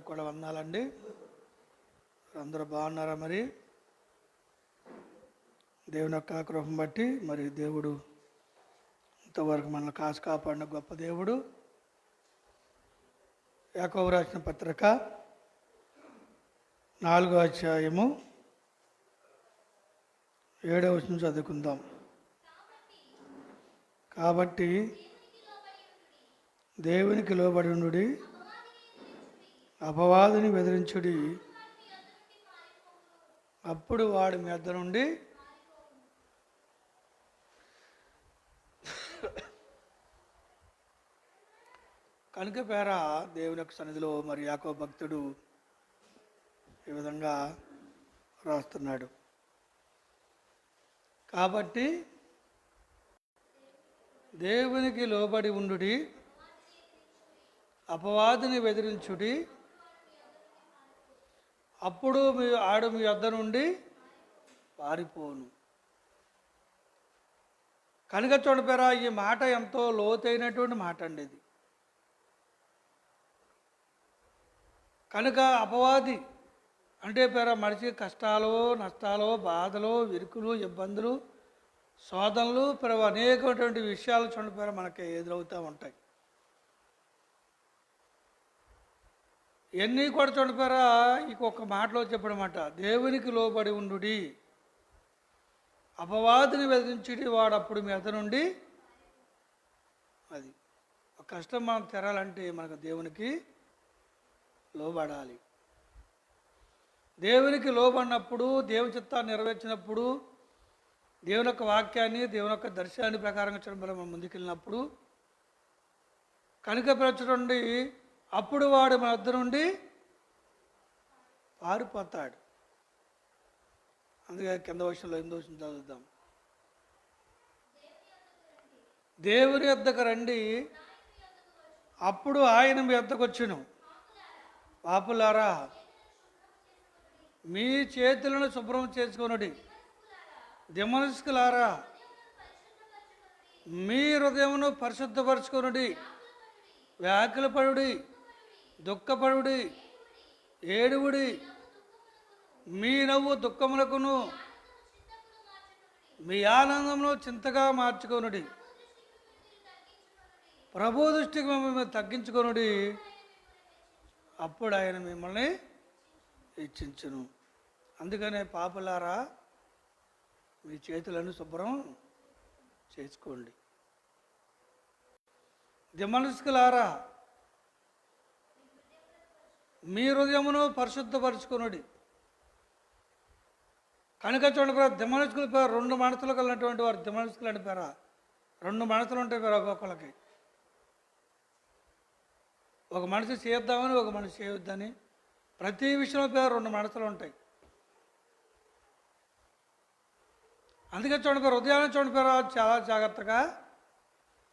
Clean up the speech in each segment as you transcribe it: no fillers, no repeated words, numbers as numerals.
కూడా వందాలండి. అందరూ బాగున్నారా? మరి దేవుని యొక్క కృపను బట్టి మరి దేవుడు ఇంతవరకు మనల్ని కాసు కాపాడిన గొప్ప దేవుడు. యాకోబు రాసిన పత్రిక 4వ అధ్యాయము 7వ వచనం చదువుకుందాం. కాబట్టి దేవునికి లోబడి ఉండుడి, అపవాదిని బెదిరించుడి, అప్పుడు వాడు మీ వద్ద నుండి కనుక పేర దేవుని యొక్క సన్నిధిలో మరి యాకోబు భక్తుడు ఈ విధంగా రాస్తున్నాడు. కాబట్టి దేవునికి లోబడి ఉండుడి, అపవాదిని బెదిరించుడి, అప్పుడు ఆడు మీ వద్ద నుండి పారిపోను. కనుక చూడపేరా, ఈ మాట ఎంతో లోతైనటువంటి మాట అండి ఇది. కనుక అపవాది అంటే పేర మనిషి కష్టాలు, నష్టాలు, బాధలు, విరుకులు, ఇబ్బందులు, శోధనలు, అనేకమైనటువంటి విషయాలు చూడపేర మనకి ఎదురవుతూ ఉంటాయి. ఎన్ని కూడా చూడపేరా ఇంకొక మాటలో చెప్పడమాట, దేవునికి లోబడి ఉండుడి, అపవాదిని బెదిరించుడి, వాడు అప్పుడు మీ వద్ద నుండి. అది ఒక కష్టం మనం తెరాలంటే మనకు దేవునికి లోబడాలి. దేవునికి లోబడినప్పుడు, దేవుని చిత్తాన్ని నెరవేర్చినప్పుడు, దేవుని యొక్క వాక్యాన్ని, దేవుని యొక్క దర్శనాన్ని ప్రకారంగా చూడడం మనం ముందుకెళ్ళినప్పుడు కనుక పెంచడండి, అప్పుడు వాడు మన వద్ద నుండి పారిపోతాడు. అందుకే కింద వర్షంలో 8వ వచనం చదువుదాం. దేవుని వద్దకు రండి, అప్పుడు ఆయన మీ వద్దకు వచ్చును. పాపులారా, మీ చేతులను శుభ్రం చేసుకొనుడి, దిమనస్కులారా, మీ హృదయమును పరిశుద్ధపరచుకొనుడి, వ్యాకులపడుడి, దుఃఖపడుడి, ఏడువుడి, మీ నవ్వు దుఃఖములకును మీ ఆనందమును చింతగా మార్చుకొనుడి, ప్రభు దృష్టికి మిమ్మల్ని తగ్గించుకొనుడి, అప్పుడు ఆయన మిమ్మల్ని హెచ్చించును. అందుకనే పాపులారా, మీ చేతులను శుభ్రం చేసుకోండి, దిమనస్కులారా, మీ హృదయమును పరిశుద్ధపరచుకొనుడి. కనుక చూడండి, దిమనస్కుల పేరు 2 మనసులు కలిగినటువంటి వారు దిమనస్కులు అని పేరా. 2 మనసులు ఉంటాయి పేరు ఒక్కొక్కరికి. ఒక మనిషి చేద్దామని, ఒక మనిషి చేయొద్దని, ప్రతి విషయంలో పేరు 2 మనసులు ఉంటాయి. అందుకే చూడండి, హృదయాన్ని చూడండి పేరు చాలా జాగ్రత్తగా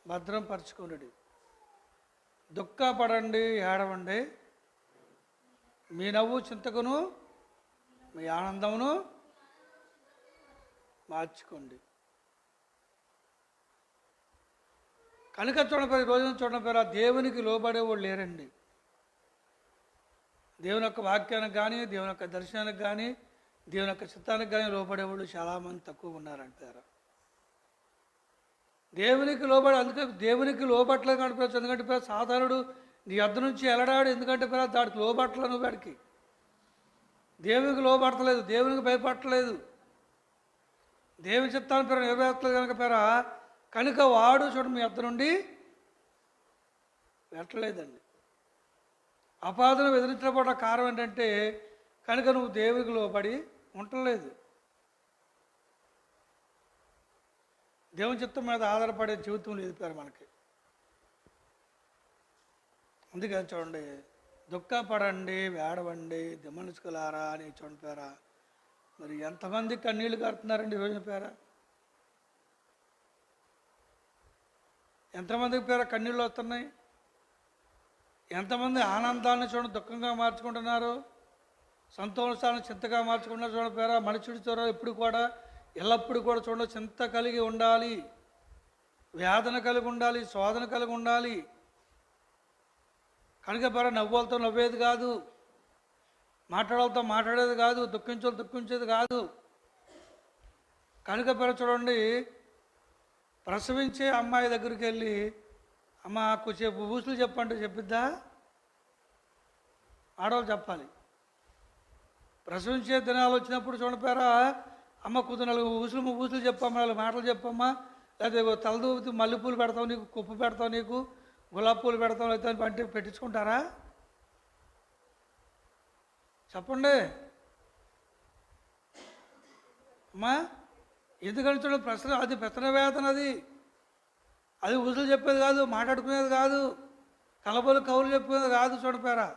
భద్రం పరచుకోండి. దుఃఖపడండి, ఏడవండి, మీ నవ్వు చింతకును మీ ఆనందమును మార్చుకోండి. కనుక చూడండి, ఈ రోజున చూడండి పేరు దేవునికి లోబడేవాళ్ళు లేరండి. దేవుని యొక్క వాక్యానికి కానీ, దేవుని యొక్క దర్శనానికి కానీ, దేవుని యొక్క చిత్తానికి కానీ లోబడేవాళ్ళు చాలామంది తక్కువ ఉన్నారంటారు. దేవునికి లోబడి, అందుకే దేవునికి లోబట్టలేదు కనిపించచ్చు. ఎందుకంటే పేరు సాధారణుడు నీ వద్ద నుంచి వెళ్ళడాడు, ఎందుకంటే పేరు దాడికి లోబట్టలేదు, నువ్వు వాడికి దేవునికి లోబడతలేదు, దేవునికి భయపడలేదు, దేవుని చిత్తాన్ని పేరు నెరవేర్చలేదు కనుక పేర కనుక వాడు చూడండి మీ వద్ద నుండి వెళ్ళలేదండి. అపాదన ఎదిరించబడ్డ కారణం ఏంటంటే కనుక నువ్వు దేవునికి లోబడి ఉండలేదు, దేవుని చిత్తం మీద ఆధారపడే జీవితం లేదు పేరు మనకి. అందుకని చూడండి, దుఃఖపడండి, వేడవండి, దిమనస్కులారా అని చూడండి పేరా. మరి ఎంతమంది కన్నీళ్ళు కడుతున్నారండి ఈ రోజున పేర? ఎంతమందికి పేర కన్నీళ్ళు వస్తున్నాయి? ఎంతమంది ఆనందాన్ని చూడండి దుఃఖంగా మార్చుకుంటున్నారు, సంతోషాలను చింతగా మార్చుకుంటున్నారు. చూడండి పేర మనుషుడి చూడ ఎప్పుడు కూడా ఎల్లప్పుడు కూడా చూడండి చింత కలిగి ఉండాలి, వేదన కలిగి ఉండాలి, శోధన కలిగి ఉండాలి. కనుక నవ్వులతో నవ్వేది కాదు, మాట్లాడాలతో మాట్లాడేది కాదు, దుఃఖించాలి దుఃఖించేది కాదు. కనుక చూడండి, ప్రసవించే అమ్మాయి దగ్గరికి వెళ్ళి అమ్మ కొద్దిసేపు ఊసులు చెప్పంటే చెప్పిద్దా? ఆడవాళ్ళు చెప్పాలి. ప్రసవించే దినాలు వచ్చినప్పుడు చూడపారా, అమ్మ కొద్ది 4 ఊసులు చెప్పమ్మా, 4 మాటలు చెప్పమ్మా, లేదా తలదూపుతూ మల్లెపూలు పెడతావు నీకు, కుప్పు పెడతావు నీకు, గులాబీ పూలు పెడతావు లేదా అంటే పెట్టించుకుంటారా? చెప్పండి అమ్మా. ఎందుకంటే చూడండి, ప్రశ్న అది పెత్తన వేతన, అది ఊసులు చెప్పేది కాదు, మాట్లాడుకునేది కాదు, కలబోలు కవులు చెప్పేది కాదు చూడపారా,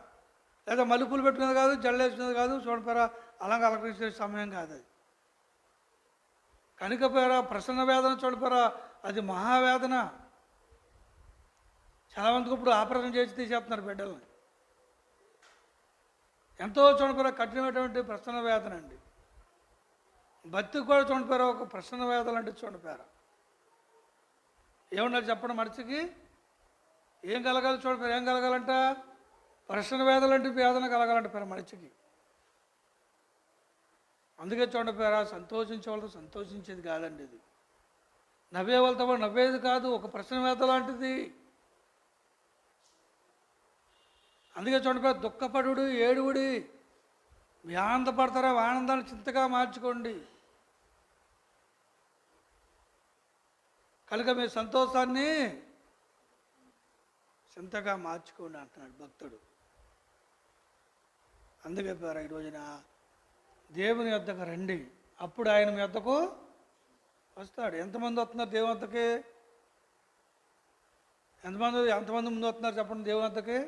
లేదా మల్లెపూలు పెట్టుకునేది కాదు, జల్లేసుకునేది కాదు చూడపారా, అలంకరించే సమయం కాదు అది. కనుక ప్రసన్న వేదన చూడపారా, అది మహావేదన. చాలామందికి ఇప్పుడు ఆపరేషన్ చేసి తీసేస్తున్నారు బిడ్డల్ని. ఎంతో చూడపారా కఠినమైనటువంటి ప్రసన్న వేదన అండి. బతికి కూడా చూడపారా ఒక ప్రసన్న వేదన అంటే చూడపారా. ఏమన్నా చెప్పండి, మనిషికి ఏం కలగాలి చూడపారా? ఏం కలగాలంట? ప్రసన్న వేదన లాంటి వేదన కలగాలంట మనిషికి. అందుకే చూడపారా, సంతోషించే వాళ్ళతో సంతోషించేది కాదండి ఇది, నవ్వే వాళ్ళతో కూడా నవ్వేది కాదు, ఒక ప్రసన్న వేదన లాంటిది. అందుకే చూడపారా, దుఃఖపడుడి ఏడువుడి, మీ ఆనందపడతారా ఆనందాన్ని చింతగా మార్చుకోండి. కనుక మీ సంతోషాన్ని చింతగా మార్చుకోండి అంటున్నాడు భక్తుడు. అందుకే ఈ రోజున దేవుని వద్దకు రండి, అప్పుడు ఆయన మీ వద్దకు వస్తాడు. ఎంతమంది వస్తున్నారు దేవుని వద్దకి? ఎంతమంది ముందు వస్తున్నారు చెప్పండి దేవుని వద్దకి?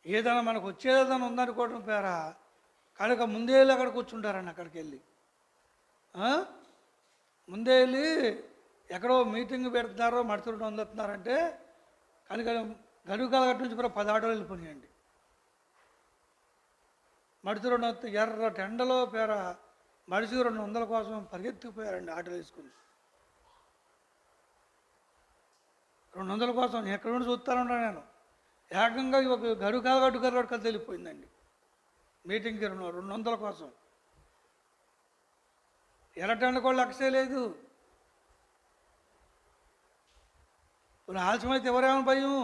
ఏదైనా మనకు వచ్చేదైనా ఉందనుకోవడం కనుక ముందే వెళ్ళి అక్కడ కూర్చుంటారండి. అక్కడికి వెళ్ళి ముందే వెళ్ళి ఎక్కడో మీటింగ్ పెడుతున్నారో మడుతురు అందుతున్నారంటే కనుక గడువుకాల గట్టు నుంచి 10 ఆటోలు వెళ్ళిపోయాయండి. మడుతురు ఎర్ర టెండలో మడిసి 200 కోసం పరిగెత్తుకుపోయారండి ఆటోలు వేసుకుని. 200 కోసం ఎక్కడ నుండి చూస్తానున్నా నేను. ఏకంగా ఒక గడువుకాల గడ్డు కలిసి వెళ్ళిపోయిందండి మీటింగ్కి 200 కోసం. ఎర్రటెండ కూడా లక్ష్యం లేదు. ఆలస్యమైతే ఎవరేమో భయం.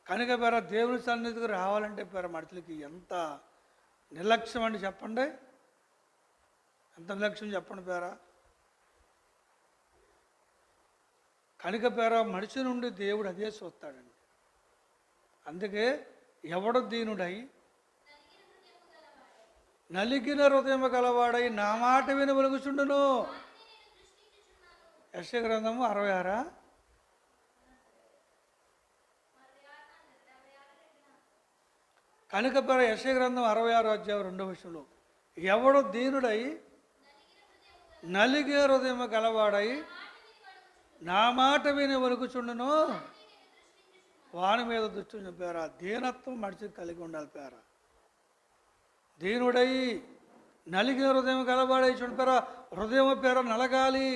కనుక దేవుని సన్నిధికి రావాలంటే మనుషులకి ఎంత నిర్లక్ష్యం అండి చెప్పండి, ఎంత నిర్లక్ష్యం చెప్పండి కనుక మనిషి నుండి దేవుడు అదే చూస్తాడండి. అందుకే ఎవడు దీనుడై నలిగిన హృదయం గలవాడై నా మాట విని వెలుగుచుండును. యెషయా గ్రంథము 66. కనుక యెషయా గ్రంథం 66 అధ్యాయం 2వ వచనంలో ఎవడు దీనుడై నలిగే హృదయం గలవాడై నా మాట విని వణుకుచుండును వాని మీద దృష్టి చెప్పారా. దీనత్వం మనిషికి కలిగి ఉండాలి దీనుడై నలిగిన హృదయం గలవాడై చూడపారా. హృదయం నలగాలి.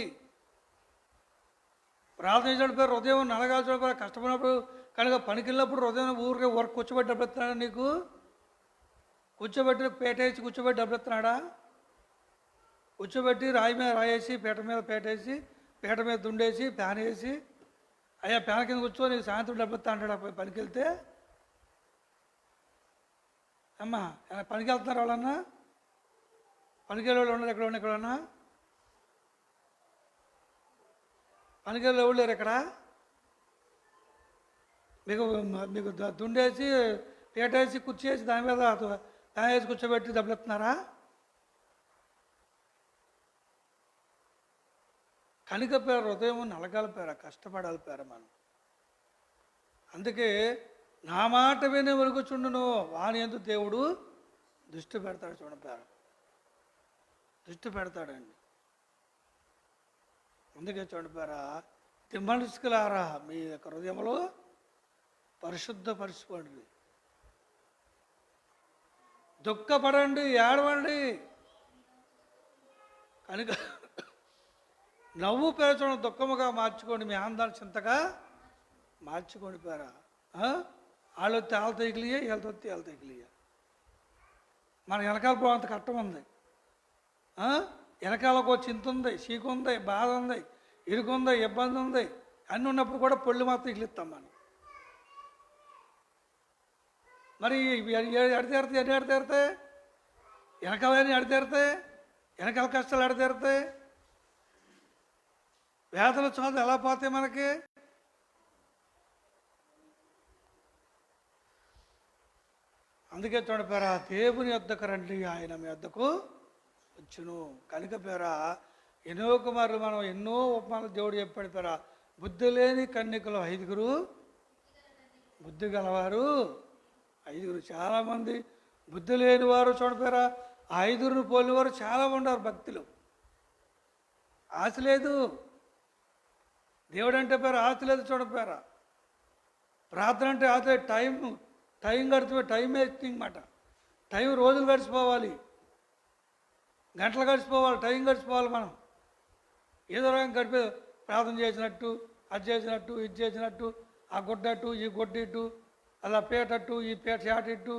ప్రార్థన చూడపారు హృదయం నలగాలి చూడపారా. కష్టపడినప్పుడు కనుక పనికిళ్ళినప్పుడు హృదయం ఊరికే కూర్చోబెట్టి డబ్బులు ఇస్తున్నాడా? నీకు కూర్చోబెట్టి పేటేసి కూర్చోబెట్టి డబ్బులు ఇస్తున్నాడా? కూర్చోబెట్టి రాయి మీద రాయేసి పీట మీద పేటేసి పీట మీద దుండేసి ఫ్యాన్ వేసి అయ్యా ఫ్యాన్ కింద కూర్చొని సాయంత్రం డబ్బులు ఇస్తా అంటాడు పనికి వెళ్తే. అమ్మా పనికి వెళ్తున్నారు వాళ్ళన్నా? పనికి వెళ్ళే వాళ్ళు ఉన్నారు ఎక్కడన్నా? పనికి వెళ్ళే వాళ్ళు లేరు ఎక్కడ? మీకు దుండేసి పీటేసి కుర్చేసి దాని మీద ఫ్యాన్ వేసి కూర్చోబెట్టి డబ్బులు ఇస్తున్నారా? కనుక హృదయం నలగాలి కష్టపడాలి మనం. అందుకే నా మాట విని వెలుగుచుండును వాని యందు దేవుడు దృష్టి పెడతాడు. చూడండి దృష్టి పెడతాడండి. అందుకే చూడండి తిమ్మలుసుకులారా మీ యొక్క హృదయంలో పరిశుద్ధపరచుకోండి, దుఃఖపడండి, ఏడవండి. కనుక నవ్వు పేర్చడం దుఃఖముగా మార్చుకోండి, మీ ఆనందాన్ని చింతగా మార్చుకోండి పేరా. వాళ్ళు వస్తే వాళ్ళతో ఎగిలియే, వీళ్ళతో వస్తే వీళ్ళతో ఎగిలియే. మన వెనకాల పోవంత కట్టం ఉంది, వెనకాలకు ఒక చింత ఉంది, చీకు ఉంది, బాధ ఉంది, ఇరుకు ఉంది, ఇబ్బంది ఉంది. అన్నీ ఉన్నప్పుడు కూడా పొళ్ళు మాత్రం ఇగిలిస్తాం మనం. మరి ఎడతీరుతాయి, ఎన్ని ఎడతీరుతాయి? వెనకాలని ఎడతీరుతాయి, వెనకాల కష్టాలు ఎడతీరుతాయి. వేదన చోద ఎలా పోతాయి మనకి? అందుకే చూడండి పేరా, దేవుని యొద్దకు రండి, ఆయన మీ వద్దకు వచ్చును. కనుక పేరా, ఎన్నో కుమారులు మనం ఎన్నో ఉపమానాలు దేవుడు చెప్పాడు పేరా. బుద్ధి లేని కన్యకలు 5, బుద్ధి గలవారు 5. చాలామంది బుద్ధి లేని వారు చూడండి పేరా, 5 పోలివారు చాలా ఉన్నారు. భక్తులు ఆశ లేదు, దేవుడు అంటే పేరు ఆశ లేదు. చూడండి పేరా, ప్రార్థన అంటే ఆశ. టైం గడిచిపోయి టైం వేస్టింగ్ మాట. టైం రోజులు గడిచిపోవాలి, గంటలు గడిచిపోవాలి, టైం గడిచిపోవాలి. మనం ఏదో రకంగా గడిపే ప్రార్థన చేసినట్టు, అది చేసినట్టు, ఇది చేసినట్టు, ఆ గుడ్డట్టు, ఈ గుడ్డిట్టు, అలా పేటట్టు, ఈ పేట చాటిట్టు,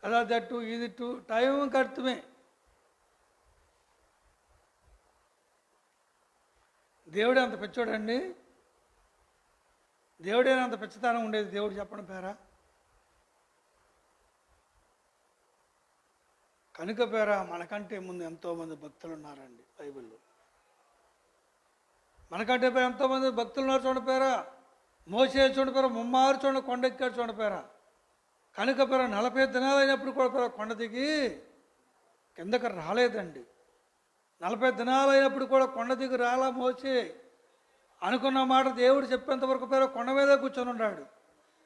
అలా దట్టు, ఇదిట్టు, టైం గడుతుమే. దేవుడే అంత పిచ్చోడండి? దేవుడే అంత పిచ్చతనం ఉండేది దేవుడు చెప్పడం పేరా? కనుక పేరా, మనకంటే ముందు ఎంతోమంది భక్తులు ఉన్నారండి బైబిల్లో. మనకంటే పేరు ఎంతోమంది భక్తులు ఉన్నారు. చూడండి పేరా, మోసే చూడండి పేరా, ముమ్మారు చూడండి కొండెక్కాడు. చూడండి పేరా, కనుక పేరా 40 దినాలు అయినప్పుడు కూడా పేరా కొండ దిగి కిందకి రాలేదండి. 40 దినాలు అయినప్పుడు కూడా కొండ దిగి రాలా మోసే. అనుకున్న మాట దేవుడు చెప్పేంతవరకు పేరా కొండ మీదే కూర్చొని ఉన్నాడు.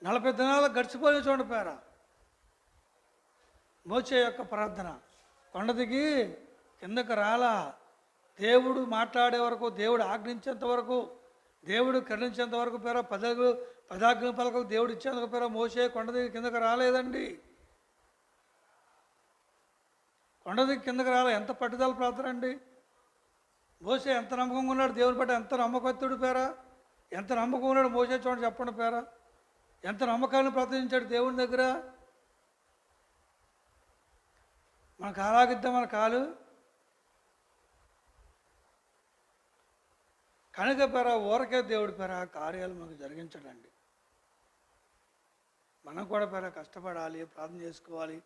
40 దినాలు గడిచిపోయి చూడండి పేరా మోసే యొక్క ప్రార్థన. కొండ దిగి కిందకి రాలా. దేవుడు మాట్లాడే వరకు, దేవుడు ఆజ్ఞించేంత వరకు, దేవుడు కరుణించేంత వరకు పేరా పదాజ్ఞ పలకలు దేవుడు ఇచ్చేందుకు పేరా మోసే కొండ దిగి కిందకి రాలేదండి. కొండ దిగి కిందకి రాలే. ఎంత పట్టుదల ప్రార్థన అండి! మోసే ఎంత నమ్మకంగా ఉన్నాడు దేవుని పట్ల, ఎంత నమ్మకత్తుడు పేరా, ఎంత నమ్మకం ఉన్నాడు మోసే. చూడండి చెప్పండి పేరా, ఎంత నమ్మకాన్ని ప్రార్థించాడు దేవుని దగ్గర. మనకు అలాగిద్దాం మన కాలు. కనుక పేరా ఊరకే దేవుడి పేరా కార్యాలు మనకు జరిగించడండి. మనం కూడా పేరా కష్టపడాలి, ప్రార్థన చేసుకోవాలి,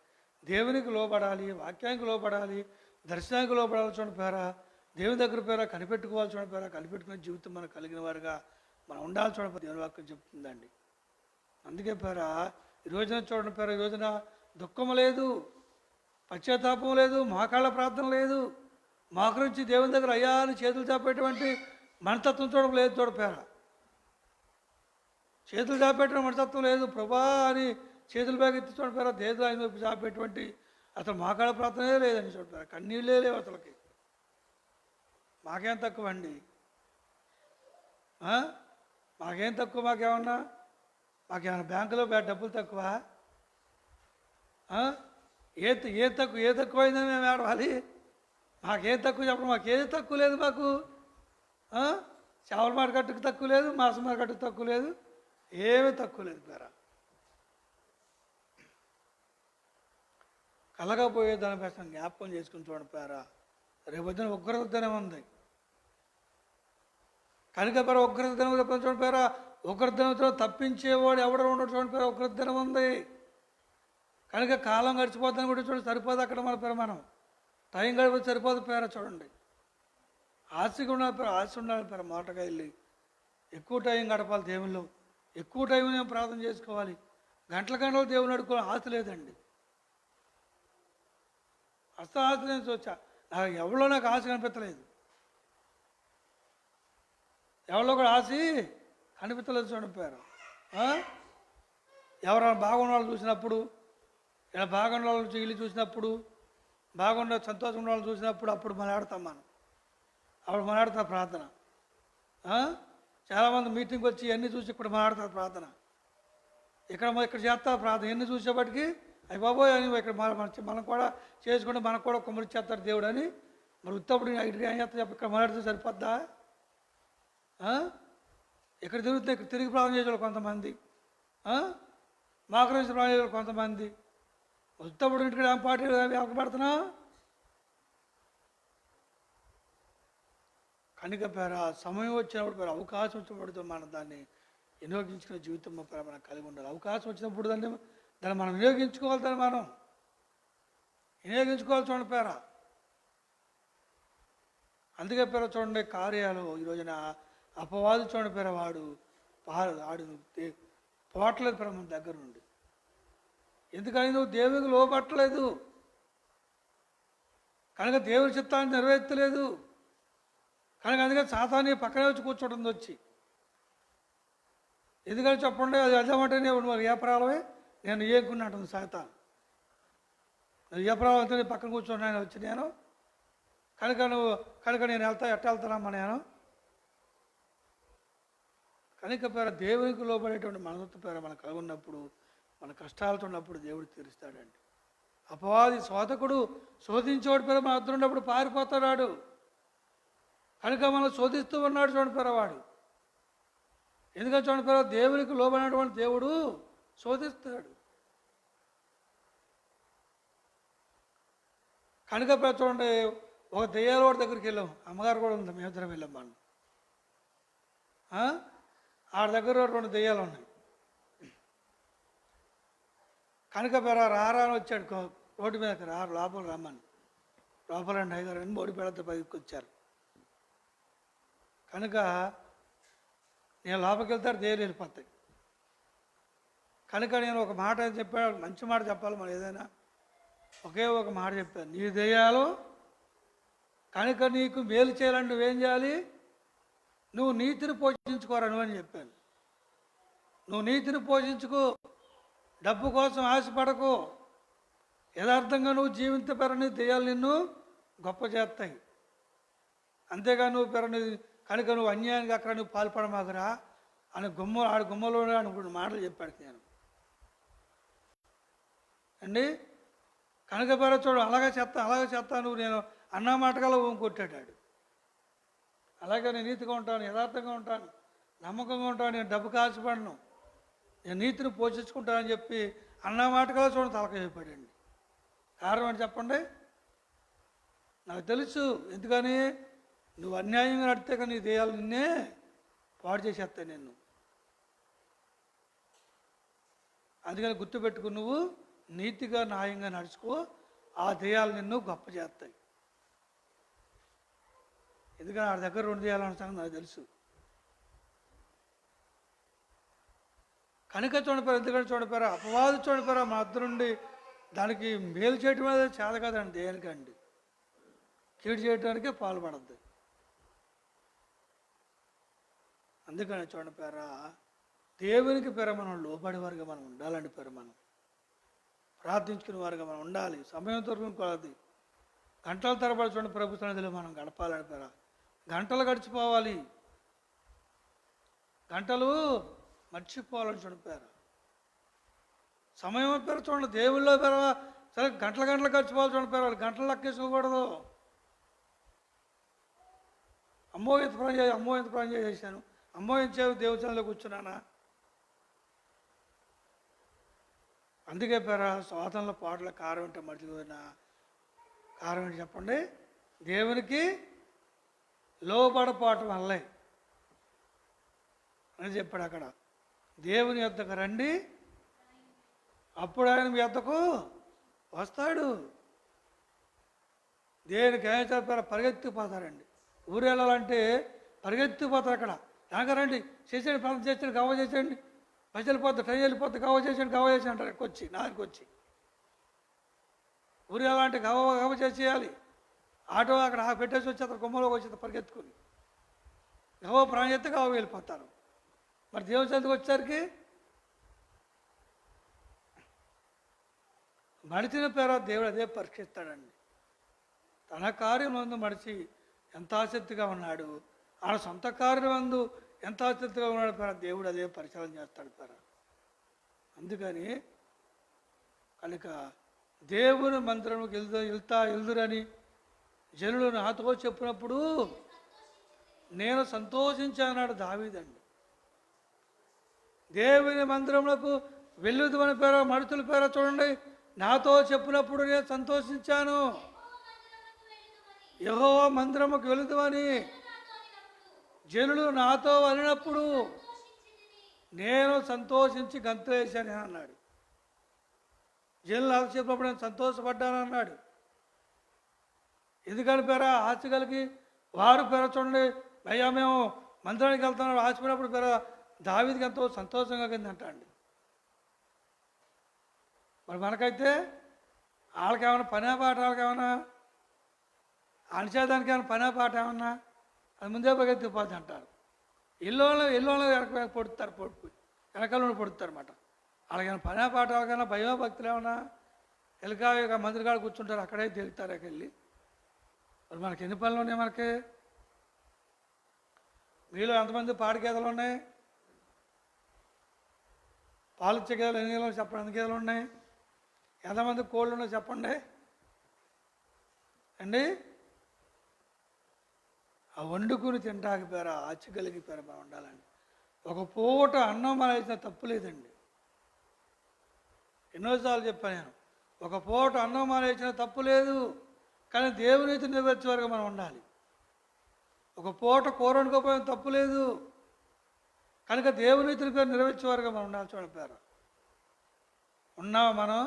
దేవునికి లోపడాలి, వాక్యానికి లోపడాలి, దర్శనానికి లోపడాలి. చూడండి పేరా, దేవుని దగ్గర పేరా కనిపెట్టుకోవాలి. చూడండి పేరా, కనిపెట్టుకునే జీవితం మనకు కలిగిన వారుగా మనం ఉండాలి. చూడండి దేవుని వాక్యం చెప్తుందండి. అందుకే పేరా ఈ రోజున చూడండి పేరా, ఈ రోజున దుఃఖం లేదు, పశ్చాత్తాపం లేదు, మోకాళ్ళ ప్రార్థన లేదు, మోకరించి దేవుని దగ్గర అయ్యా అని చేతులు చాపేటువంటి మనతత్వం చూడడం లేదు. చూడపేరా చేతులు చాపేటువంటి మనతత్వం లేదు. ప్రభా అని చేతులు బ్యాగ్ ఎత్తి చూడపేరా దేదులు ఆయన వైపు చాపేటువంటి అసలు మోకాళ్ళ ప్రార్థనే లేదండి. చూడపేరా కన్నీళ్ళే లేవు అసలుకి. మాకేం తక్కువ అండి? మాకేం తక్కువ? మాకేమన్నా బ్యాంకులో డబ్బులు తక్కువ? ఏ తక్కువ అయిందని మేము ఏడవాలి? మాకేం తక్కువ చెప్పడం? మాకేది తక్కువ లేదు. మాకు చేపల మార్కెట్కి తక్కువ లేదు, మాంసం మార్కెట్కి తక్కువ లేదు, ఏమీ తక్కువ లేదు. పేరా కలగపోయే దాని కోసం జ్ఞాపకం చేసుకుని చూడండి పేరా. రేపొద్దున ఉగ్రదినం ఉంది కనుక పేరా ఉగ్రదినం చూడండి పేరా. ఉగ్రదినంతో తప్పించేవాడు ఎవడో ఉండడు. చూడండి పేరా ఉగ్రదినం ఉంది కనుక కాలం గడిచిపోతుందని కూడా చూడండి. సరిపోదు అక్కడ మన పేరు. మనం టైం గడిపోతే సరిపోదు పేర. చూడండి ఆశగా ఉండాలి పేరు, ఆశ ఉండాలి పేరు. మాటగా వెళ్ళి ఎక్కువ టైం గడపాలి దేవుళ్ళు, ఎక్కువ టైం నేను ప్రార్థన చేసుకోవాలి, గంటలు దేవుని అడుకోవాలి. ఆశ లేదండి, అసలు ఆశ నేను చూచా. నాకు ఎవరిలో నాకు ఆశ కనిపించలేదు, ఎవరిలో కూడా ఆశ కనిపించలేదు. చూడండి పేరు ఎవరైనా బాగున్న వాళ్ళు చూసినప్పుడు, ఇలా బాగున్న వాళ్ళు ఇల్లు చూసినప్పుడు, బాగుండే సంతోషం ఉన్న వాళ్ళు చూసినప్పుడు అప్పుడు మనాడతాం మనం. అప్పుడు మనాడుతాం ప్రార్థన. చాలామంది మీటింగ్కి వచ్చి ఇవన్నీ చూసి ఇక్కడ మనాడతారు ప్రార్థన. ఇక్కడ చేస్తారు ప్రార్థన. ఎన్ని చూసేపటికి అయ్యి బాబోయ్ అని ఇక్కడ మనం కూడా చేసుకుంటే మనకు కూడా కుమ్మరిచ్చేస్తాడు దేవుడు అని. మరి ఉత్తప్పుడు ఇక్కడ ఏం చేస్తా చెప్పి ఇక్కడ మనాడితే సరిపోద్దా? ఇక్కడ తిరుగుతే ఇక్కడ తిరిగి ప్రార్థన చేసేవాళ్ళు కొంతమంది, మాకరించి ప్రార్థన చేసేవాళ్ళు కొంతమంది. వస్తప్పుడు ఇంటికి ఏం పార్టీ వెనకబడుతున్నా కనుక పేర సమయం వచ్చినప్పుడు పేర అవకాశం వచ్చినప్పుడు మనం దాన్ని వినియోగించుకునే జీవితం పేర మనకు కలిగి ఉండాలి. అవకాశం వచ్చినప్పుడు దాన్ని మనం వినియోగించుకోవాలి. దాన్ని మనం వినియోగించుకోవాలి. చూడండి పేర, అందుకే పేర చూడండి కార్యాలు ఈ రోజున అపవాది చూడండి పేర వాడు పోవట్లేదు పేర మన దగ్గర నుండి. ఎందుకని నువ్వు దేవునికి లోపట్టలేదు కనుక దేవుని చిత్తాన్ని నెరవేర్చలేదు కనుక అందుకని సాతాన్ని పక్కనే వచ్చి కూర్చోవడం వచ్చి. ఎందుకని చెప్పండి, అది అర్థమంటేనే మరి ఏ ప్రాలమే నేను ఏకున్నట్టుంది సాతాను. ఏ ప్రాలం అయితే పక్కన కూర్చున్నాను వచ్చి నేను కనుక నేను ఎట్ట వెళ్తానమ్మా నేను. కనుక పేర దేవునికి లోబడేటువంటి మనసు పేర మనకు కలుగున్నప్పుడు మన కష్టాలతో ఉన్నప్పుడు దేవుడు తీరుస్తాడండి. అపవాది శోధకుడు శోధించేవాడు పేర మన అద్దరు ఉన్నప్పుడు పారిపోతాడు. కనుక మనం శోధిస్తూ ఉన్నాడు చూడండి పేర వాడు. ఎందుకంటే చూడండి పేర దేవునికి లోబడినటువంటి దేవుడు శోధిస్తాడు. కనుక పేర చూడండి ఒక దెయ్యాల వాడి దగ్గరికి వెళ్ళాం, అమ్మగారు కూడా ఉంది, మేమిద్దరం వెళ్ళాం. మనం ఆడ దగ్గర 2 దెయ్యాలు ఉన్నాయి. కనుక పేర రారా అని వచ్చాడు రోడ్డు మీదకి, లోపల రమ్మని. లోపలండి అయ్యారు అని బోడి పెడత పైకి వచ్చారు. కనుక నేను లోపలికి వెళ్తాడు దెయ్యాలు వెళ్ళిపోతాయి. కనుక నేను ఒక మాట చెప్పాను, మంచి మాట చెప్పాలి మనం ఏదైనా. ఒకే ఒక మాట చెప్పాను, నీ దెయ్యాలు కనుక నీకు మేలు చేయాలని నువ్వేం చేయాలి, నువ్వు నీతిని పోషించుకోరా నువ్వని చెప్పాను. నువ్వు నీతిని పోషించుకో, డబ్బు కోసం ఆశపడకు, యథార్థంగా నువ్వు జీవించపెరని దెయ్యాలు నిన్ను గొప్ప చేస్తాయి. అంతేగా నువ్వు కనుక నువ్వు అన్యాయానికి అక్కడ నువ్వు పాల్పడమాకురా అని గుమ్మలోనే అనుకున్న మాటలు చెప్పాడు నేను అండి. కనుక పేర చూడు అలాగే చేస్తా నువ్వు నేను అన్న మాటగాలో కొట్టాడు. అలాగే నేను నీతిగా ఉంటాను, యథార్థంగా ఉంటాను, నమ్మకంగా ఉంటాను, నేను డబ్బు కాల్చబడను, నేను నీతిని పోషించుకుంటానని చెప్పి అన్న మాటగాలో చూడండి తలక చెప్పాడండి. కారణం అని చెప్పండి, నాకు తెలుసు. ఎందుకని నువ్వు అన్యాయంగా నడితే కానీ నీ దెయ్యాలు నిన్నే పాడు చేసేస్తాయి నిన్ను. అందుకని గుర్తుపెట్టుకు, నువ్వు నీతిగా న్యాయంగా నడుచుకో, ఆ దెయ్యాలు నిన్ను గొప్ప చేస్తాయి. ఎందుకని ఆ దగ్గర 2 దెయ్యాలు అంటాను నాకు తెలుసు. కనుక చూడపారు, ఎందుకంటే చూడపారా అపవాది చూడపారా మా అద్దరు నుండి దానికి మేలు చేయటం అనేది చేత కదండి, దేనికండి కీడు చేయడానికే పాల్పడద్దు. అందుకని చూడండి పేర దేవునికి పేర మనం లోబడి వారిగా మనం ఉండాలండి. పేర మనం ప్రార్థించుకునే వారిగా మనం ఉండాలి. సమయం దొరకని కొలది గంటల తరబడి చూడండి ప్రభు సన్నిధిలో మనం గడపాలని పేర. గంటలు గడిచిపోవాలి, గంటలు మర్చిపోవాలని చూడండి పేర. సమయం పేర చూడండి దేవుళ్ళో పేర సరే గంటలు గడిచిపోవాలి చూడండి పేర. వాళ్ళు గంటలు లెక్కేసుకోకూడదు. అమ్మో ఎంత ప్రాణం చేశాను, అమ్మో ఎంత చేసి దేవచనంలో కూర్చున్నానా. అందుకే పేర స్వాతంలో పాటల కారం అంటే మర్చిపోయిన కారం ఏంటి చెప్పండి, దేవునికి లోబడపాటు వల్లే అని చెప్పాడు అక్కడ. దేవుని యొద్దకు రండి, అప్పుడు ఆయన మీ యొద్దకు వస్తాడు. దేనికి ఏం పేర పరిగెత్తిపోతారండి. ఊరు వెళ్ళాలంటే పరిగెత్తిపోతారు. అక్కడ దాకా రండి, చేసేయండి, ప్రార్థన చేసేయండి, గవ్వ చేసేయండి, బస్సు వెళ్ళిపోద్ది, ట్రైన్ వెళ్ళిపోద్ది, గవ్వ చేసేయండి అంటారు. ఇక్కడికి వచ్చి నాకి వచ్చి ఊరు వెళ్ళాలంటే గవ్వ చేసేయాలి. ఆటో అక్కడ పెట్టేసి వచ్చేస్తారు, గుమ్మలోకి వచ్చేస్తారు పరిగెత్తుకుని. గవ్వ ప్రాణం చేస్తే గవ్వ వెళ్ళిపోతారు. మరి దేవుని చెంతకు వచ్చేసరికి మడిచిన పేర దేవుడు అదే పరీక్షిస్తాడండి. తన కార్యం ముందు మడిచి ఎంత ఆసక్తిగా ఉన్నాడు, ఆయన సొంత కార్యం ముందు ఎంత ఆసక్తిగా ఉన్నాడు పేర దేవుడు అదే పరిశీలన చేస్తాడు పేర. అందుకని కనుక దేవుని మందిరంకి వెళ్దురని జనులు నాతో చెప్పినప్పుడు నేను సంతోషించానాడు దావీదండి. దేవుని మందిరములకు వెళ్ళుదుమని పేర మనుషుల పేర చూడండి, నాతో చెప్పినప్పుడు నేను సంతోషించాను. యెహోవా మందిరముకు వెళుదుమని జనులు నాతో అనినప్పుడు నేను సంతోషించి గంతులేశాను అన్నాడు. జనులు నాతో చెప్పినప్పుడు నేను సంతోషపడ్డాను అన్నాడు. ఎందుకని పేర ఆశ కలిగి వారు పేర చూడండి, అయ్యా మేము మందిరానికి వెళ్తున్నాం ఆశపడినప్పుడు పేర దావీదుకి ఎంతో సంతోషంగా కిందంటండి. మరి మనకైతే వాళ్ళకేమైనా పనే పాట, వాళ్ళకేమైనా అణిచేదానికి ఏమైనా పనే పాట ఏమన్నా అది ముందే పగెత్తిపోద్ది అంటారు. ఇల్లు వెనక పొడుతారు, వెనకాల పొడుతారు అన్నమాట. వాళ్ళకైనా పనే పాట, వాళ్ళకైనా భయమో భక్తులు ఏమన్నా ఎలుక మందిరి కాడ కూర్చుంటారు, అక్కడే తిరుగుతారు వెళ్ళి. మరి మనకి ఎన్ని పనులు ఉన్నాయి? మనకి మీలో ఎంతమంది పాడి గేదెలు ఉన్నాయి? పాలు ఇచ్చే గేదెలు ఎన్ని గేదెలు చెప్పండి, ఎన్ని గేదెలు ఉన్నాయి? ఎంతమంది కోళ్ళు ఉన్నాయి చెప్పండి అండి. ఆ వండుకుని తింటాకి పేర ఆచి కలిగి పేర బాగుండాలండి. ఒక పూట అన్నం మన వేసిన తప్పు లేదండి. ఎన్నోసార్లు చెప్పాను నేను, ఒక పూట అన్నం మన వేసిన తప్పు లేదు, కానీ దేవునితో నెరవేర్చే వరకు మనం ఉండాలి. ఒక పూట కూర వండుకోపోయిన తప్పు లేదు, కనుక దేవునితో పేరు నెరవేర్చే వరకు మనం ఉండాలి. చూడపారు ఉన్నామా మనం?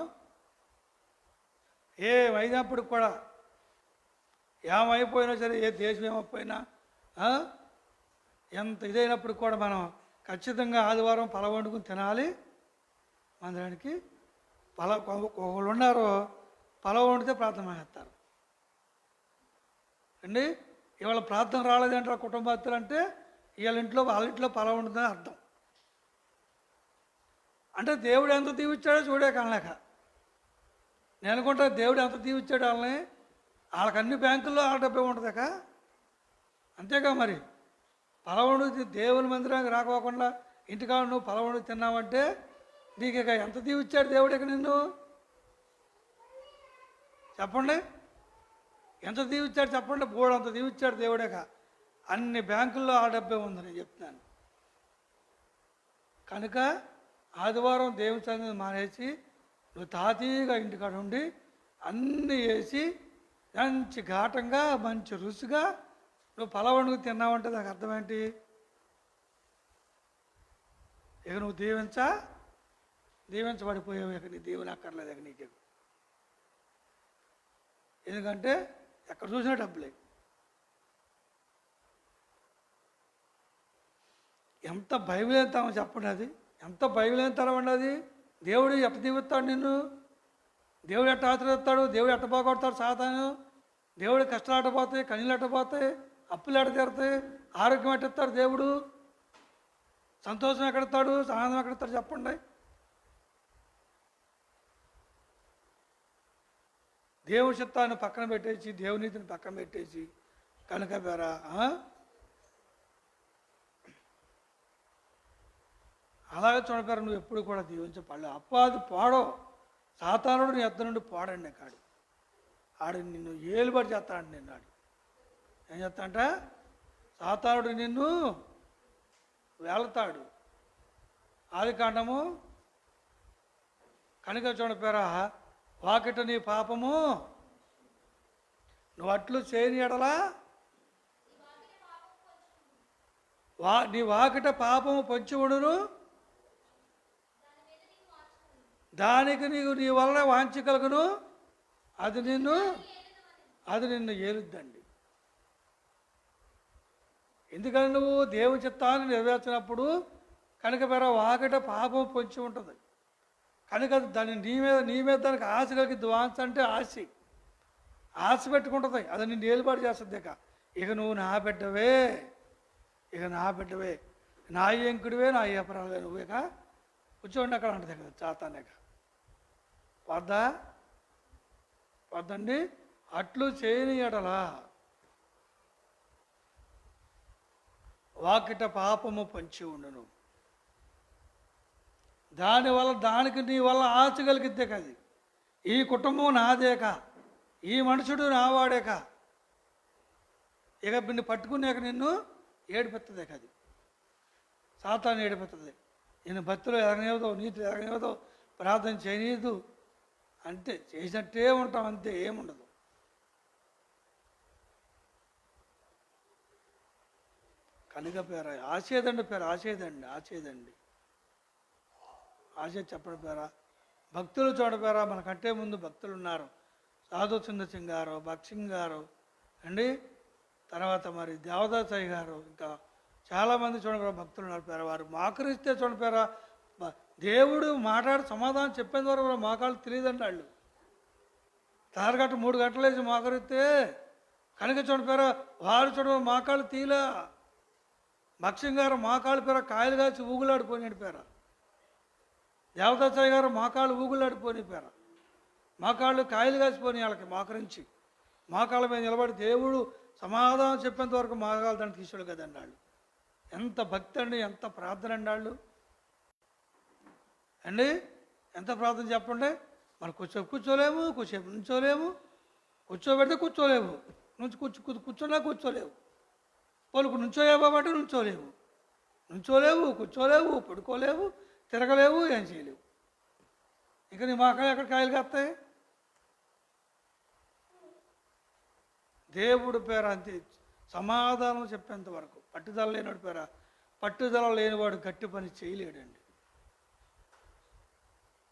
ఏమైనప్పుడు కూడా, ఏమైపోయినా సరే, ఏ దేశం ఏమైపోయినా, ఎంత ఇదైనప్పుడు కూడా మనం ఖచ్చితంగా ఆదివారం పల వండుకుని తినాలి. మందిరానికి ఒకళ్ళు ఉన్నారో పల వండితే ప్రార్థన చేస్తారు అండి. ఇవాళ ప్రార్థన రాలేదంటారు కుటుంబస్తులు అంటే, వాళ్ళ ఇంట్లో పల వండుతుందని అర్థం. అంటే దేవుడు ఎంత దీవిచ్చాడో చూడే కనలేక నేను అనుకుంటా, దేవుడు ఎంత దీవిచ్చాడు వాళ్ళని. వాళ్ళకి అన్ని బ్యాంకుల్లో డబ్బే ఉంటుందాక, అంతేగా. మరి పలవండు దేవుని మందిరానికి రాకోకుండా ఇంటికాడ నువ్వు పలవండు తిన్నావంటే నీకు ఇక ఎంత దీవిచ్చాడు దేవుడు ఇక నిన్ను చెప్పండి. ఎంత దీవిచ్చాడు చెప్పండి. బోర్డు అంత దీవిచ్చాడు దేవుడేక. అన్ని బ్యాంకుల్లో ఆ డబ్బే ఉందని చెప్తున్నాను. కనుక ఆదివారం దేవుని సన్నిధిని మానేసి నువ్వు తాతీగా ఇంటికాడ ఉండి అన్నీ వేసి మంచి ఘాటంగా మంచి రుచిగా నువ్వు పలవండుకు తిన్నావంటే నాకు అర్థమేంటి? ఇక నువ్వు దీవించబడిపోయావు. ఇక నీ దీవెన అక్కర్లేదు ఇక నీకు. ఎందుకంటే ఎక్కడ చూసినా డబ్బులే. ఎంత భయలేతామో చెప్పండి. అది ఎంత భయలేని తరం అండి అది. దేవుడు ఎట్ట దీవిస్తాడు నిన్ను? దేవుడు ఎట్ట ఆశ్రయిస్తాడు? దేవుడు ఎట్ట బాగొడతాడు సాతాను? దేవుడు కష్టాలు ఎట్టపోతాయి, కన్నీళ్ళు ఎట్టపోతాయి, అప్పులు ఎట్ట తీరుతాయి, ఆరోగ్యం ఎట్టిస్తాడు దేవుడు? సంతోషం ఎక్కడతాడు? ఆనందం ఎక్కడతాడు చెప్పండి. దేవుడి చిత్తాన్ని పక్కన పెట్టేసి, దేవునీతిని పక్కన పెట్టేసి కనుక పేరా అలాగే చూడపేర నువ్వు ఎప్పుడు కూడా దీవించపడలే. అప్పాది పోడో సాతానుడు నీ ఎద్ద నుండి పోడండి. ఆడు నిన్ను ఏలుబడి చేస్తాడు. నిన్ను ఆడు ఏం చేస్తాడంట? సాతానుడు నిన్ను వెళ్తాడు. ఆదికాండము కనుక చూడపేరా, వాకిట నీ పాపము నువ్వు అట్లు చేయని ఎడలా నీ వాకిట పాపము పొంచి ఉండును, దానికి నీ వలన వాంఛ కలుగును, అది నిన్ను ఏలుద్దండి. ఎందుకని నువ్వు దేవుని చిత్తాన్ని నెరవేర్చినప్పుడు కనుక వేరే వాకిట పాపం పొంచి ఉంటుంది. కనుక దాన్ని నీ మీద దానికి ఆశ కలిగి వాంఛ అంటే ఆశ పెట్టుకుంటుంది. అది నిన్ను ఏలుబాటు చేస్తుంది. ఇక నువ్వు నా బిడ్డవే, నా ఎంకుడివే, నా ఏపరాలే నువ్వేక కూర్చోండి అక్కడ అంటది కదా చాతానేక. వద్దండి. అట్లు చేయని ఎడలా వాకిట పాపము పంచి ఉండును, దానివల్ల దానికి నీ వల్ల ఆశ కలిగిద్దే కది. ఈ కుటుంబం నాదేక, ఈ మనుషుడు నావాడేక, ఇక నిన్ను పట్టుకునేక నిన్ను ఏడిపెత్తదే కది. సాతాను ఏడిపెత్తది. ఈయన భక్తులు ఎరగనివ్వదు, నీతులు ఎరగనివ్వదు, ప్రార్థన చేయనీయదు. అంతే, చేసినట్టే ఉంటాం, అంతే, ఏముండదు. కనుక పేర ఆసేదండి, ఆసేదండి చెప్పడం పేరా. భక్తులు చూడపేరా, మనకంటే ముందు భక్తులు ఉన్నారు. సాధు సుందర్ సింగ్ గారు, భక్త్ సింగ్ గారు అండి, తర్వాత మరి దేవదాసాయి గారు, ఇంకా చాలామంది చూడపేరా భక్తులు ఉన్నారు పేరా. వారు మాకరిస్తే చూడపేరా, దేవుడు మాట్లాడి సమాధానం చెప్పేంత వరకు మోకాళ్ళు తెలియదండి. వాళ్ళు తారగట్ట 3 గంటలు వేసి మోకరిస్తే కనుక చూడపేరా, వారు చూడ మోకాళ్ళు తీలా. భక్త్ సింగ్ గారు మోకాళ్ళు పేర కాయలు కాచి ఊగులాడిపోయినాడు పేర. దేవదాసాయి గారు మోకాళ్ళు ఊగులాడిపోయినాయి పేర. మోకాళ్ళు కాయలు కాసిపోయి వాళ్ళకి మోకరించి మోకాళ్ళ మీద నిలబడి దేవుడు సమాధానం చెప్పేంత వరకు మోకాళ్ళు దాన్ని తీసుకోడు కదండి. వాళ్ళు ఎంత భక్తి అండి, ఎంత ప్రార్థన అండి వాళ్ళు అండి. ఎంత ప్రార్థన చెప్పండి. మనం కూర్చోలేము, కూర్చోసేపు నుంచోలేము, కూర్చోబెడితే కూర్చోలేము, కూర్చున్నా కూర్చోలేవు, వాళ్ళకు నుంచోయేబాబట్టి నుంచోలేవు, కూర్చోలేవు, పడుకోలేవు, తిరగలేవు, ఏం చేయలేవు. ఇంకా నీ మోకాలు ఎక్కడ కాయలు కాస్తాయి? దేవుడు పేర అంతే, సమాధానం చెప్పేంత వరకు. పట్టుదల లేనివాడు పేర, పట్టుదల లేనివాడు గట్టి పని చేయలేడండి.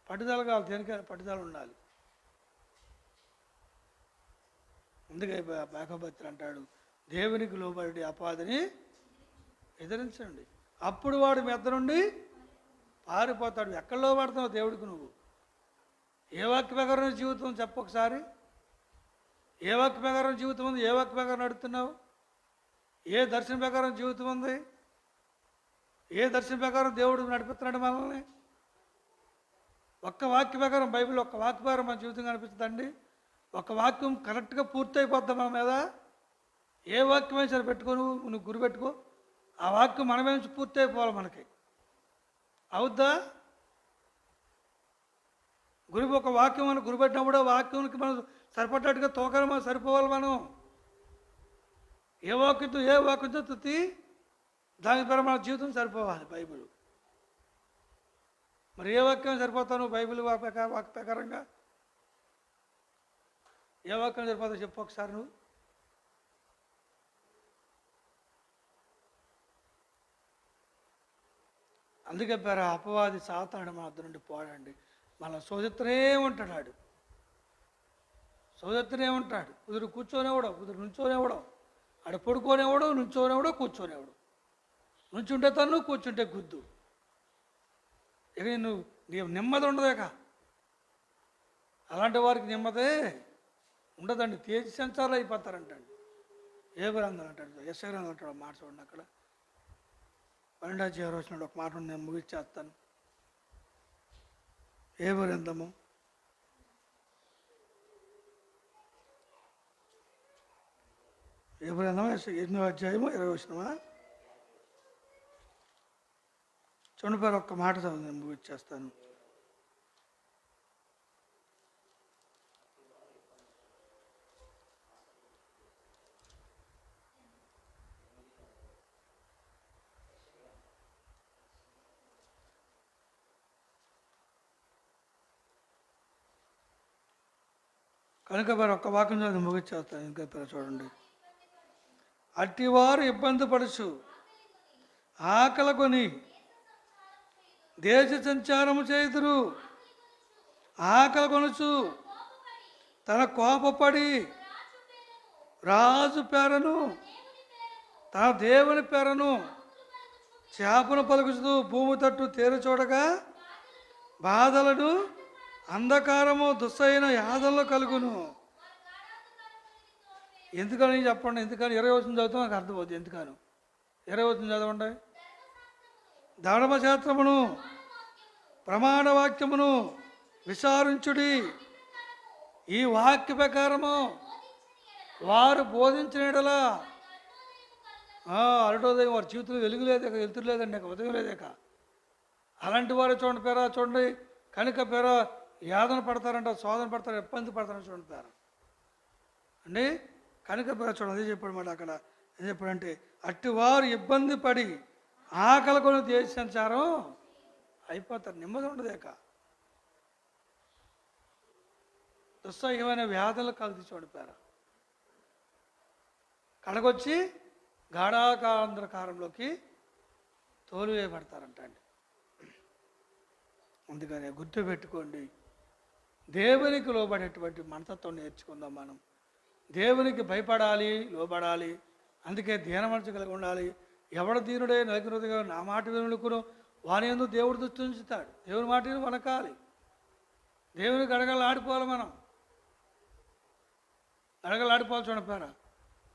పట్టుదల కావాలి, దేనికైనా పట్టుదల ఉండాలి. అందుకే మేఘభద్రుడు అంటాడు, దేవునికి లోబడి అపాధిని ఎదిరించండి, అప్పుడు వాడు మెద్ద నుండి పారిపోతాడు. ఎక్కడ లోబడుతున్నావు దేవుడికి? నువ్వు ఏ వాక్య ప్రకారం జీవితం చెప్పొకసారి. ఏ వాక్య ప్రకారం జీవితం ఉంది? ఏ వాక్య ప్రకారం నడుస్తున్నావు? ఏ దర్శనం ప్రకారం జీవితం ఉంది? ఏ దర్శనం ప్రకారం దేవుడు నడిపిస్తున్నాడు మనల్ని? ఒక్క వాక్య ప్రకారం, బైబిల్ ఒక్క వాక్య ప్రకారం మన జీవితం కనిపిస్తుందండి. ఒక వాక్యం కరెక్ట్గా పూర్తయిపోద్దాం మన మీద. ఏ వాక్యమైనా సరే పెట్టుకో, నువ్వు గురి పెట్టుకో, ఆ వాక్యం మనమే నుంచి పూర్తి అయిపోవాలి. మనకి అవుద్దా? గురి ఒక వాక్యం మనం గురిపెట్టినప్పుడు ఆ వాక్యానికి మనం సరిపడ్డట్టుగా తోకలు మనం సరిపోవాలి. మనం ఏ వాక్యంతో తుతి దాని ద్వారా మన జీవితం సరిపోవాలి. బైబిల్ మరి ఏ వాక్యం సరిపోతావు? బైబిల్ వాక్య ప్రకారంగా ఏ వాక్యం సరిపోతావు చెప్పు ఒకసారి. నువ్వు అందుకే పేరు అపవాది సాతాడు మా వద్ద నుండి పోడండి. మన శోధిస్తూనే ఉంటాడు. శోధిస్తూనే ఉంటాడు. కుదురు కూర్చోనేవాడవు, కుదురు నుంచోనేవాడవు, ఆడ పడుకోనేవాడవు, నుంచోనేవాడవు, కూర్చోనేవాడు. నుంచుంటే తను, కూర్చుంటే గుద్దు. ఇక నీవు నెమ్మది ఉండదేక. అలాంటి వారికి నెమ్మదే ఉండదండి. తేజ సంచారాలు అయిపోతారంటండి. ఏ గ్రంథాలు అంటాడు, ఎస్ఐ గ్రంథం అంటాడు. మాట చూడండి, అక్కడ 12వ అధ్యాయం వచ్చినప్పుడు ఒక మాట నేను ముగిచ్చేస్తాను. ఏ గ్రంథము? ఏ గ్రంథం? 8వ అధ్యాయము 20వ వచనమా? చూడండి పేరు, ఒక్క మాట నేను ముగిచ్చేస్తాను. కనుక మరి ఒక్క వాక్యం చదివి ముగిచ్చేస్తాను. ఇంకా చూడండి, అట్టివారు ఇబ్బంది పడుచు ఆకలి దేశ సంచారము చేయుదురు. ఆకలి కొనుచు తన కోపపడి రాజు పేరను తన దేవుని పేరను చేపను పలుకుచు భూమి తట్టు తేరు చూడగా బాధలను అంధకారము దుస్సైన యాదల్లో కలుగును. ఎందుకని చెప్పండి? ఎందుకని 20వ వచనం చదువుతాం నాకు అర్థమవుతుంది. ఎందుకని 20వ వచనం చదవండి. ధర్మశాస్త్రమును ప్రమాణ వాక్యమును విచారించుడి. ఈ వాక్య ప్రకారము వారు బోధించిన యెడల అరటోదయం వారి జీవితంలో వెలుగు లేదేక, వెలుతురు లేదండి, ఉదయం లేదేక. అలాంటి వారు చూడండి పేరా, చూడండి కనుక పేరా యాదన పడతారంట, శోధన పడతారు, ఇబ్బంది పడతారని చూడండి పేర అండి. కనుక పేర చూడండి, అదే చెప్పాడు మాట అక్కడ. ఏం చెప్పాడంటే, అట్టి వారు ఇబ్బంది పడి ఆకలి కొని దేశ సంచారం అయిపోతారు, నెమ్మది ఉండదు. ఇక దుస్సహ్యమైన వ్యాధులు కలిసి చూడిపారు. కడగొచ్చి గాఢాకాంధ్రకారంలోకి తోలివేయబడతారంట అండి. అందుకని గుర్తుపెట్టుకోండి, దేవునికి లోబడేటువంటి మనతత్వం నేర్చుకుందాం. మనం దేవునికి భయపడాలి, లోబడాలి. అందుకే దీన మనసు కలిగి ఉండాలి. ఎవడ దీనుడే నలుగురుగా నా మాట వినుకును వాని యందు దేవుడు దృష్టి ఉంచుతాడు. దేవుని మాట వనకాలి, దేవునికి గడగలాడిపోవాలి. మనం గడగలాడిపోవాలి. చూడపారా,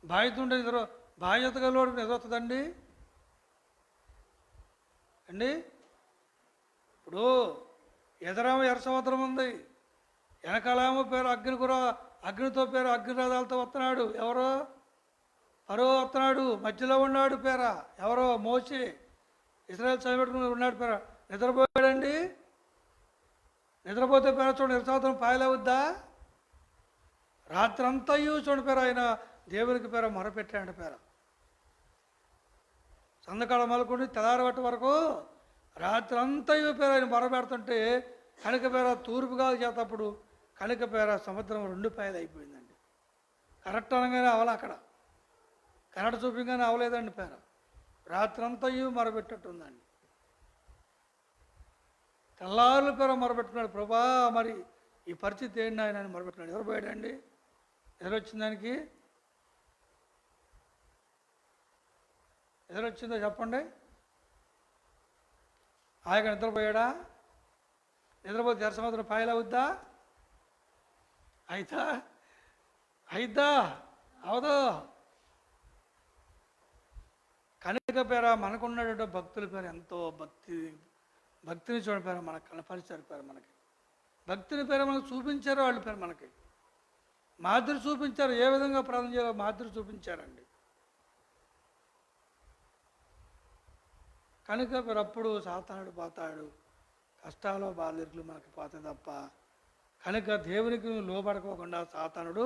బాధ్యత ఉంటే బాధ్యత కలిగి ఎదురుతుందండి అండి. ఇప్పుడు ఎదరేమో ఎర్ర సముద్రం ఉంది, వెనకాలేమో పేరు అగ్నితో పేరు అగ్నిరథాలతో వస్తున్నాడు. ఎవరో ఫరో వస్తున్నాడు, మధ్యలో ఉన్నాడు పేర ఎవరో మోషే, ఇశ్రాయేలు చదివెట్టుకుని ఉన్నాడు పేర. నిద్రపోయాడండి. నిద్రపోతే పేర చూడండి ఎర్ర సముద్రం పాయలవుద్దా? రాత్రంతా చూడండి పేర ఆయన దేవునికి పేర మొరపెట్టాడు. పేర సందకాల మొదలుకొని తెల్లారబట్టి వరకు రాత్రి అంతా పేరు ఆయన మొరపెడుతుంటే కనక పేర తూర్పుగా చేతప్పుడు కనక పేర సముద్రం 2 పాయలు అయిపోయిందండి. కరెక్ట్ అనగానే అవల అక్కడ కరెక్ట్ చూపించగానే అవలేదండి. పేర రాత్రంతా మొరపెట్టట్టుందండి. తెల్లారులు పేర మొరపెట్టుకున్నాడు. ప్రభా మరి ఈ పరిస్థితి ఏంటి ఆయన అని మొరపెట్టుకున్నాడు. ఎవరు పోయాడండి? ఎదురొచ్చిన దానికి ఎదురొచ్చిందో చెప్పండి. ఆయన నిద్రపోయాడా? నిద్రపోతే ఎర్ర సముద్రం పాయలు అవుద్దా? అయిద్దా? అవదో. కనుక పేర మనకున్నటువంటి భక్తుల పేరు ఎంతో భక్తిని చూడపేర మనకు కనపరిచారు. పేరు మనకి భక్తిని పేరు మనకు చూపించారు. వాళ్ళు పేరు మనకి మాదిరి చూపించారు. ఏ విధంగా ప్రార్థన చేయాలో మాదిరి చూపించారండి. కనుక పేరు అప్పుడు సాతానుడు పోతాడు, కష్టాలు బాధలు మనకి పోతాయి తప్ప. కనుక దేవునికి లోబడుకోకుండా సాతానుడు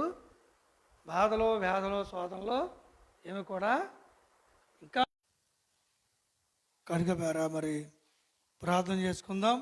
బాధలో వ్యాధలో శోధనలో ఏమి కూడా ఇంకా. కనుక పేర మరి ప్రార్థన చేసుకుందాం.